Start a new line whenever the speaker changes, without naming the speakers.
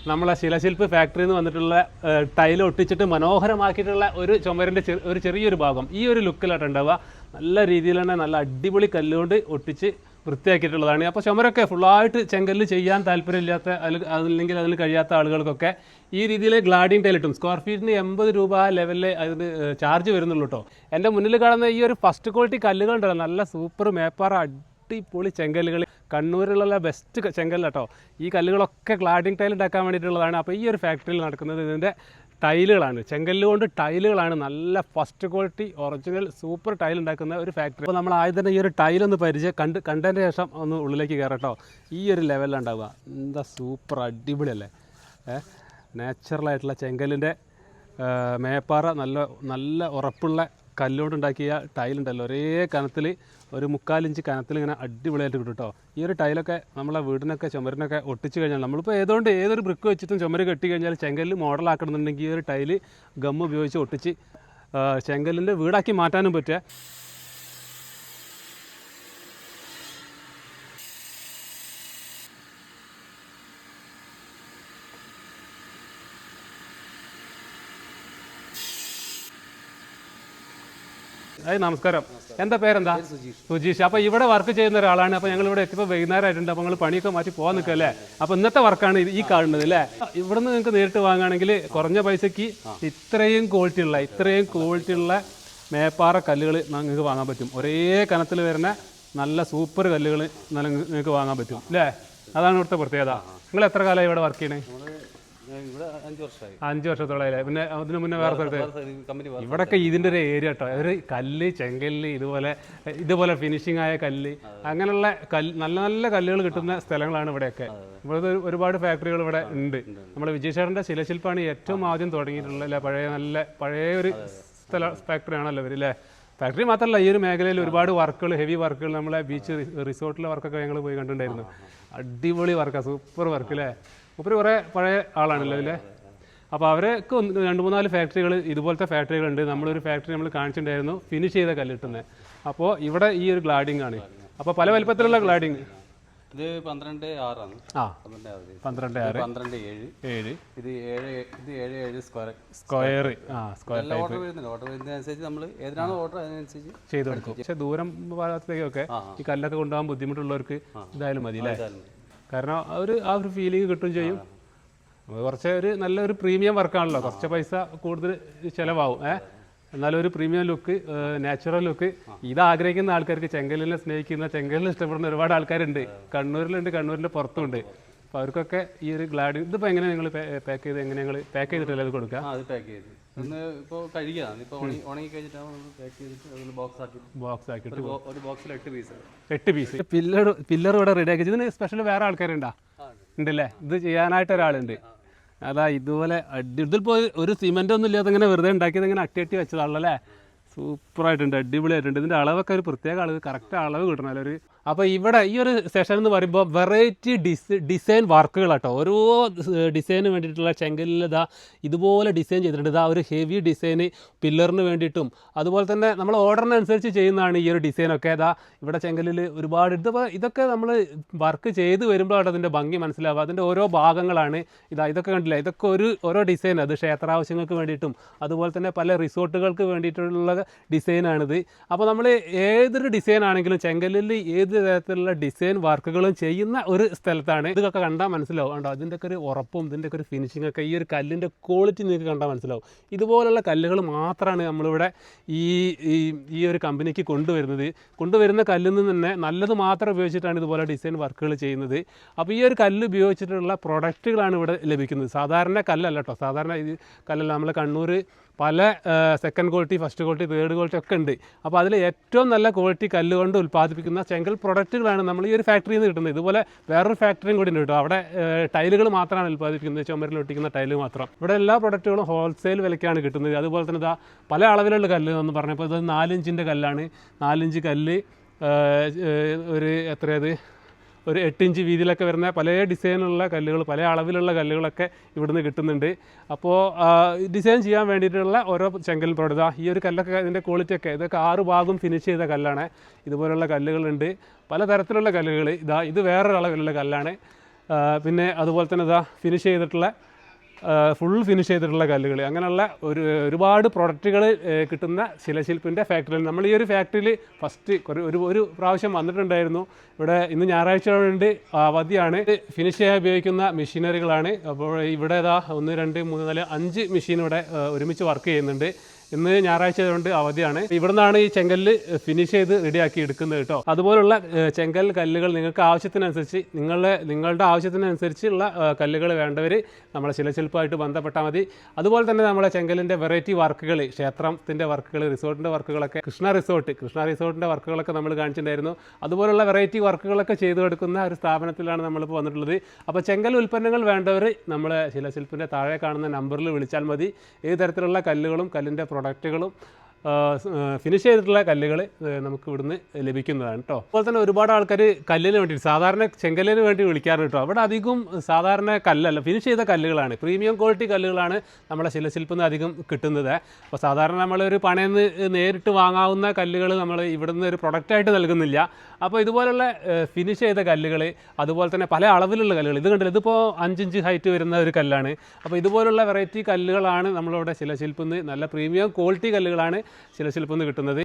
നമ്മളെ ശിലശില്പ് ഫാക്ടറിയിൽ നിന്ന് വന്നിട്ടുള്ള ടൈൽ ഒട്ടിച്ചിട്ട് മനോഹരമാക്കിയിട്ടുള്ള ഒരു ചുമരിൻ്റെ ഒരു ചെറിയൊരു ഭാഗം ഈ ഒരു ലുക്കിലായിട്ട് ഉണ്ടാവുക. നല്ല രീതിയിൽ തന്നെ നല്ല അടിപൊളി കല്ലുകൊണ്ട് ഒട്ടിച്ച് വൃത്തിയാക്കിയിട്ടുള്ളതാണ്. അപ്പോൾ ചുമരൊക്കെ ഫുള്ളായിട്ട് ചെങ്കല്ല് ചെയ്യാൻ താല്പര്യമില്ലാത്ത അല്ലെങ്കിൽ അതിന് കഴിയാത്ത ആളുകൾക്കൊക്കെ ഈ രീതിയിൽ ഗ്ലാഡിങ് ടൈൽ കിട്ടും. സ്ക്വയർ ഫീറ്റിന് 80 രൂപ ലെവലിൽ അതിന് ചാർജ് വരുന്നുള്ളൂ കേട്ടോ. എൻ്റെ മുന്നിൽ കാണുന്ന ഈ ഒരു ഫസ്റ്റ് ക്വാളിറ്റി കല്ലുകളുണ്ടല്ലോ, നല്ല സൂപ്പർ മേപ്പാറ അടിപൊളി ചെങ്കല്ലുകൾ, കണ്ണൂരിലുള്ള ബെസ്റ്റ് ചെങ്കല്ല് കേട്ടോ. ഈ കല്ലുകളൊക്കെ ഗ്ലാഡിങ് ടൈൽ ഉണ്ടാക്കാൻ വേണ്ടിയിട്ടുള്ളതാണ്. അപ്പോൾ ഈ ഒരു ഫാക്ടറിയിൽ നടക്കുന്നത് ഇതിൻ്റെ ടൈലുകളാണ്, ചെങ്കല്ല് കൊണ്ട് ടൈലുകളാണ്. നല്ല first quality original super tile ഉണ്ടാക്കുന്ന ഒരു ഫാക്ടറി. അപ്പോൾ നമ്മൾ ആദ്യം തന്നെ ഈ ഒരു ടൈലൊന്ന് കണ്ടതിന് ശേഷം ഒന്ന് ഉള്ളിലേക്ക് കയറട്ടോ. ഈ ഒരു ലെവലിലുണ്ടാവുക എന്താ സൂപ്പർ അടിപൊളിയല്ലേ. നാച്ചുറലായിട്ടുള്ള ചെങ്കല്ലിൻ്റെ മേപ്പാറ നല്ല ഉറപ്പുള്ള കല്ലുകൊണ്ടുണ്ടാക്കിയ ടൈലുണ്ടല്ലോ, ഒരേ കനത്തിൽ ഒരു 3/4 ഇഞ്ച് കനത്തിൽ ഇങ്ങനെ അടിപൊളിയായിട്ട് കിട്ടും കേട്ടോ. ഈ ഒരു ടൈലൊക്കെ നമ്മളെ വീടിനൊക്കെ ചുമരിനൊക്കെ ഒട്ടിച്ച് കഴിഞ്ഞാൽ നമ്മളിപ്പോൾ ഏതൊരു ബ്രിക്ക് വെച്ചിട്ടും ചുമര് കെട്ടി കഴിഞ്ഞാൽ ചെങ്കല്ല് മോഡലാക്കണമെന്നുണ്ടെങ്കിൽ ഈ ഒരു ടൈല് ഗം ഉപയോഗിച്ച് ഒട്ടിച്ച് ചെങ്കല്ലിൻ്റെ വീടാക്കി മാറ്റാനും പറ്റുക. നമസ്കാരം, എന്താ പേരെന്താ? സുജീഷ്. അപ്പോൾ ഇവിടെ വർക്ക് ചെയ്യുന്ന ഒരാളാണ്. അപ്പോൾ ഞങ്ങൾ ഇവിടെ എത്തിയപ്പോൾ വൈകുന്നേരമായിട്ടുണ്ട്. അപ്പോൾ നിങ്ങൾ പണിയൊക്കെ മാറ്റി പോകാൻ നിൽക്കല്ലേ. അപ്പോൾ ഇന്നത്തെ വർക്കാണ് ഈ കാണുന്നത് അല്ലേ. ഇവിടെ നിന്ന് നിങ്ങൾക്ക് നേരിട്ട് വാങ്ങുകയാണെങ്കിൽ കുറഞ്ഞ പൈസയ്ക്ക് ഇത്രയും ക്വാളിറ്റി ഉള്ള മേപ്പാറ കല്ലുകൾ നിങ്ങൾക്ക് വാങ്ങാൻ പറ്റും. ഒരേ കനത്തിൽ വരുന്ന നല്ല സൂപ്പർ കല്ലുകൾ നിങ്ങൾക്ക് വാങ്ങാൻ പറ്റും അല്ലേ. അതാണ് ഇവിടുത്തെ പ്രത്യേകത. നിങ്ങൾ എത്ര കാലമായി ഇവിടെ വർക്ക് ചെയ്യണേ? 5 വർഷത്തോളായില്ലേ. പിന്നെ അതിന് മുന്നേ വേറെ സ്ഥലത്ത് ഇവിടെയൊക്കെ ഇതിൻ്റെ ഒരു ഏരിയ കേട്ടോ. ഒരു കല്ല്, ചെങ്കല്ല്, ഇതുപോലെ ഫിനിഷിംഗ് ആയ കല്ല്, അങ്ങനെയുള്ള നല്ല കല്ലുകൾ കിട്ടുന്ന സ്ഥലങ്ങളാണ് ഇവിടെയൊക്കെ. ഇവിടെ ഒരുപാട് ഫാക്ടറികൾ ഇവിടെ ഉണ്ട്. നമ്മുടെ വിജയശേഖരൻ്റെ ശിലശില്പാണ് ഏറ്റവും ആദ്യം തുടങ്ങിയിട്ടുള്ളത് അല്ലേ. പഴയ ഒരു ഫാക്ടറി ആണല്ലോ ഇവർ അല്ലേ. ഫാക്ടറി മാത്രമല്ല, ഈ ഒരു മേഖലയിൽ ഒരുപാട് വർക്കുകൾ, ഹെവി വർക്കുകൾ, നമ്മളെ ബീച്ച് റിസോർട്ടിലെ വർക്കൊക്കെ ഞങ്ങൾ പോയി കണ്ടിട്ടുണ്ടായിരുന്നു. അടിപൊളി വർക്കാണ്, സൂപ്പർ വർക്ക് അല്ലേ. മൂപ്പര് കുറേ പഴയ ആളാണല്ലോ അതിലെ. അപ്പോൾ അവർക്ക് 2-3-4 ഫാക്ടറികൾ, ഇതുപോലത്തെ ഫാക്ടറികളുണ്ട്. നമ്മളൊരു ഫാക്ടറി നമ്മൾ കാണിച്ചിട്ടുണ്ടായിരുന്നു, ഫിനിഷ് ചെയ്ത കല്ലിട്ടുന്നത്. അപ്പോൾ ഇവിടെ ഈ ഒരു ഗ്ലാഡിങ് ആണ്. അപ്പോൾ പല വലിപ്പത്തിലുള്ള ഗ്ലാഡിങ്.
ഇത് 12.6 ആണ്.
12.6,
12.7, ഇത് 7 സ്ക്വയർ.
സ്ക്വയർ
ഓർഡർ വരുന്നതിനനുസരിച്ച് നമ്മൾ ഏതിനാണോ ഓർഡർ അതിനനുസരിച്ച് ചെയ്ത് കൊടുക്കും.
പക്ഷേ ദൂരം ഭാഗത്തേക്കൊക്കെ ഈ കല്ലൊക്കെ കൊണ്ടുപോകാൻ ബുദ്ധിമുട്ടുള്ളവർക്ക് ഇതായാലും മതി അല്ലേ. കാരണം ആ ഒരു ഫീലിംഗ് കിട്ടും ചെയ്യും. കുറച്ച് നല്ലൊരു പ്രീമിയം വർക്കാണല്ലോ, കുറച്ച് പൈസ കൂടുതൽ ചിലവാകും. എന്നാലും ഒരു പ്രീമിയം ലുക്ക്, നാച്ചുറൽ ലുക്ക്, ഇത് ആഗ്രഹിക്കുന്ന ആൾക്കാർക്ക്, ചെങ്കല്ലിനെ സ്നേഹിക്കുന്ന, ചെങ്കല്ലിനെ ഇഷ്ടപ്പെടുന്ന ഒരുപാട് ആൾക്കാരുണ്ട്. കണ്ണൂരിലുണ്ട്, കണ്ണൂരിൻ്റെ പുറത്തുണ്ട്. അപ്പോൾ അവർക്കൊക്കെ ഈ ഒരു ഗ്ലാഡിങ് ഇതിപ്പോൾ എങ്ങനെ നിങ്ങൾ പാക്ക് ചെയ്തിട്ടല്ലേ അത് കൊടുക്കുക?
അത് പാക്ക് ചെയ്ത് ഇപ്പോൾ കഴുകിയതാണ്. ഇപ്പോൾ ഉണങ്ങി കഴിഞ്ഞിട്ടാണ് പാക്ക് ചെയ്തിട്ട് ബോക്സ് ആക്കിയിട്ട് ഒരു ബോക്സിൽ 8 പീസ്.
പില്ലർ ഇവിടെ റെഡി ആക്കി. ഇതിന് സ്പെഷ്യൽ വേറെ ആൾക്കാരുണ്ടോ? ഉണ്ടല്ലേ. ഇത് ചെയ്യാനായിട്ട് ഒരാളുണ്ട്. അതാ ഇതുപോലെ ഇതിപ്പോൾ ഒരു സിമെൻ്റ് ഒന്നും ഇല്ലാതെ ഇങ്ങനെ വെറുതെ ഉണ്ടാക്കിയത് ഇങ്ങനെ അട്ടി വെച്ചതാണല്ലേ. സൂപ്പറായിട്ടുണ്ട്, അടിപൊളിയായിട്ടുണ്ട്. ഇതിൻ്റെ അളവൊക്കെ ഒരു പ്രത്യേക അളവ്, കറക്റ്റ് അളവ് കിട്ടണമല്ലോ ഒരു. അപ്പോൾ ഇവിടെ ഈ ഒരു സെഷൻ എന്ന് പറയുമ്പോൾ വെറൈറ്റി ഡിസൈൻ വർക്കുകളാട്ടോ. ഓരോ ഡിസൈന് വേണ്ടിയിട്ടുള്ള ചെങ്കല്ലിൽ ഇതുപോലെ ഡിസൈൻ ചെയ്തിട്ടുണ്ട്. ഒരു ഹെവി ഡിസൈന് പില്ലറിന് വേണ്ടിയിട്ടും അതുപോലെ തന്നെ നമ്മൾ ഓർഡറിനനുസരിച്ച് ചെയ്യുന്നതാണ് ഈ ഒരു ഡിസൈനൊക്കെ. ഇവിടെ ചെങ്കല്ലിൽ ഒരുപാട് ഇതൊക്കെ നമ്മൾ വർക്ക് ചെയ്ത് വരുമ്പോഴാണ് അതിൻ്റെ ഭംഗി മനസ്സിലാവുക. അതിൻ്റെ ഓരോ ഭാഗങ്ങളാണ് ഇതൊക്കെ കണ്ടില്ല. ഇതൊക്കെ ഓരോ ഡിസൈൻ, അത് ക്ഷേത്രാവശ്യങ്ങൾക്ക് വേണ്ടിയിട്ടും അതുപോലെ തന്നെ പല റിസോർട്ടുകൾക്ക് വേണ്ടിയിട്ടുള്ള ഡിസൈനാണിത്. അപ്പോൾ നമ്മൾ ഏതൊരു ഡിസൈൻ ആണെങ്കിലും ചെങ്കല്ലിൽ ഏത് തരത്തിലുള്ള ഡിസൈൻ വർക്കുകളും ചെയ്യുന്ന ഒരു സ്ഥലത്താണ്. ഇതൊക്കെ കണ്ടാൽ മനസ്സിലാവും കണ്ടോ, അതിൻ്റെയൊക്കെ ഒരു ഉറപ്പും ഇതിൻ്റെയൊക്കെ ഒരു ഫിനിഷിംഗ് ഒക്കെ, ഈ ഒരു കല്ലിൻ്റെ ക്വാളിറ്റി നിങ്ങൾക്ക് കണ്ടാൽ മനസ്സിലാവും. ഇതുപോലുള്ള കല്ലുകൾ മാത്രമാണ് നമ്മളിവിടെ ഈ ഒരു കമ്പനിക്ക് കൊണ്ടുവരുന്ന കല്ലിൽ നിന്ന് തന്നെ നല്ലത് മാത്രം ഉപയോഗിച്ചിട്ടാണ് ഇതുപോലെ ഡിസൈൻ വർക്കുകൾ ചെയ്യുന്നത്. അപ്പോൾ ഈ ഒരു കല്ല് ഉപയോഗിച്ചിട്ടുള്ള പ്രൊഡക്റ്റുകളാണ് ഇവിടെ ലഭിക്കുന്നത്. സാധാരണ കല്ലല്ല കേട്ടോ, സാധാരണ ഇത് കല്ലല്ല. നമ്മൾ കണ്ണൂർ പല second quality, first quality, third quality ഒക്കെ ഉണ്ട്. അപ്പോൾ അതിൽ ഏറ്റവും നല്ല ക്വാളിറ്റി കല്ലുകൊണ്ട് ഉൽപ്പാദിപ്പിക്കുന്ന ചെങ്കൽ പ്രൊഡക്റ്റുകളാണ് നമ്മൾ ഈ ഒരു ഫാക്ടറിയിൽ നിന്ന് കിട്ടുന്നത്. ഇതുപോലെ വേറൊരു ഫാക്ടറിയും കൂടി ഉണ്ട് കേട്ടോ. അവിടെ ടൈലുകൾ മാത്രമാണ് ഉൽപ്പാദിപ്പിക്കുന്നത്, ചുമരിൽ ഒട്ടിക്കുന്ന ടൈല് മാത്രം. ഇവിടെ എല്ലാ പ്രൊഡക്റ്റുകളും ഹോൾസെയിൽ വിലയ്ക്കാണ് കിട്ടുന്നത്. അതുപോലെ തന്നെ പല അളവിലുള്ള കല്ല് എന്ന് പറഞ്ഞപ്പോൾ ഇത് 4 ഇഞ്ചിൻ്റെ കല്ലാണ്. 4 ഇഞ്ച് കല്ല് ഒരു 8 ഇഞ്ച് വീതിയിലൊക്കെ വരുന്ന പല ഡിസൈനുള്ള കല്ലുകൾ, പല അളവിലുള്ള കല്ലുകളൊക്കെ ഇവിടുന്ന് കിട്ടുന്നുണ്ട്. അപ്പോൾ ഡിസൈൻ ചെയ്യാൻ വേണ്ടിയിട്ടുള്ള ഓരോ ചെങ്കൽ പ്രോഡക്റ്റ്, ഈ ഒരു കല്ലൊക്കെ ഇതിൻ്റെ ക്വാളിറ്റിയൊക്കെ, ഇതൊക്കെ 6 ഭാഗം ഫിനിഷ് ചെയ്ത കല്ലാണ്. ഇതുപോലുള്ള കല്ലുകളുണ്ട്, പലതരത്തിലുള്ള കല്ലുകൾ. ഇത് വേറൊരു അളവിലുള്ള കല്ലാണ്. പിന്നെ അതുപോലെ തന്നെ ഇതാ ഫിനിഷ് ചെയ്തിട്ടുള്ള ഫുൾ ഫിനിഷ് ചെയ്തിട്ടുള്ള കല്ലുകൾ, അങ്ങനെയുള്ള ഒരുപാട് പ്രൊഡക്റ്റുകൾ കിട്ടുന്ന ശിലശില്പിൻ്റെ ഫാക്ടറിയിൽ നമ്മൾ ഈ ഒരു ഫാക്ടറിയിൽ ഫസ്റ്റ് ഒരു പ്രാവശ്യം വന്നിട്ടുണ്ടായിരുന്നു. ഇവിടെ ഇന്ന് ഞായറാഴ്ച കൊണ്ട് അവധിയാണ്. ഫിനിഷ് ചെയ്യാൻ ഉപയോഗിക്കുന്ന മെഷീനറികളാണ്. അപ്പോൾ ഇവിടെ ഇതാ 1 2 3 4 5 മെഷീൻ ഇവിടെ ഒരുമിച്ച് വർക്ക് ചെയ്യുന്നുണ്ട്. ഇന്ന് ഞായറാഴ്ച കൊണ്ട് അവധിയാണ്. ഇവിടെ നിന്നാണ് ഈ ചെങ്കല്ല് ഫിനിഷ് ചെയ്ത് റെഡിയാക്കി എടുക്കുന്നത് കേട്ടോ. അതുപോലുള്ള ചെങ്കൽ കല്ലുകൾ നിങ്ങൾക്ക് ആവശ്യത്തിനനുസരിച്ച് നിങ്ങളുടെ ആവശ്യത്തിനനുസരിച്ചുള്ള കല്ലുകൾ വേണ്ടവർ നമ്മളെ ശിലശില്പമായിട്ട് ബന്ധപ്പെട്ടാൽ മതി. അതുപോലെ തന്നെ നമ്മളെ ചെങ്കലിൻ്റെ വെറൈറ്റി വർക്കുകൾ, ക്ഷേത്രത്തിൻ്റെ വർക്കുകൾ, റിസോർട്ടിൻ്റെ വർക്കുകളൊക്കെ, കൃഷ്ണ റിസോർട്ടിൻ്റെ വർക്കുകളൊക്കെ നമ്മൾ കാണിച്ചിട്ടുണ്ടായിരുന്നു. അതുപോലുള്ള വെറൈറ്റി വർക്കുകളൊക്കെ ചെയ്തു കൊടുക്കുന്ന ഒരു സ്ഥാപനത്തിലാണ് നമ്മളിപ്പോൾ വന്നിട്ടുള്ളത്. അപ്പോൾ ചെങ്കൽ ഉൽപ്പന്നങ്ങൾ വേണ്ടവർ നമ്മളെ ശിലശില്പിൻ്റെ താഴെ കാണുന്ന നമ്പറിൽ വിളിച്ചാൽ മതി. ഏത് തരത്തിലുള്ള കല്ലുകളും കല്ലിൻ്റെ പ്രൊഡക്റ്റുകളും ഫിനിഷ് ചെയ്തിട്ടുള്ള കല്ലുകൾ നമുക്ക് ഇവിടുന്ന് ലഭിക്കുന്നതാണ് കേട്ടോ. അതുപോലെ തന്നെ ഒരുപാട് ആൾക്കാർ കല്ലിന് വേണ്ടി, സാധാരണ ചെങ്കല്ലിന് വേണ്ടി വിളിക്കാറുണ്ട് കേട്ടോ. അവിടെ അധികം സാധാരണ കല്ലല്ല, ഫിനിഷ് ചെയ്ത കല്ലുകളാണ്, പ്രീമിയം ക്വാളിറ്റി കല്ലുകളാണ് നമ്മളെ ശിലശില്പം അധികം കിട്ടുന്നത്. അപ്പോൾ സാധാരണ നമ്മളൊരു പണയിൽ നിന്ന് നേരിട്ട് വാങ്ങാവുന്ന കല്ലുകൾ നമ്മൾ ഇവിടുന്ന് ഒരു പ്രൊഡക്റ്റായിട്ട് നൽകുന്നില്ല. അപ്പോൾ ഇതുപോലുള്ള ഫിനിഷ് ചെയ്ത കല്ലുകൾ, അതുപോലെ തന്നെ പല അളവിലുള്ള കല്ലുകൾ, ഇത് കണ്ടില്ല, ഇതിപ്പോൾ 5 ഇഞ്ച് ഹൈറ്റ് വരുന്ന ഒരു കല്ലാണ്. അപ്പോൾ ഇതുപോലുള്ള വെറൈറ്റി കല്ലുകളാണ് നമ്മളിവിടെ ശിലശില്പം, നല്ല പ്രീമിയം ക്വാളിറ്റി കല്ലുകളാണ് ശിലശില്പം കിട്ടുന്നത്.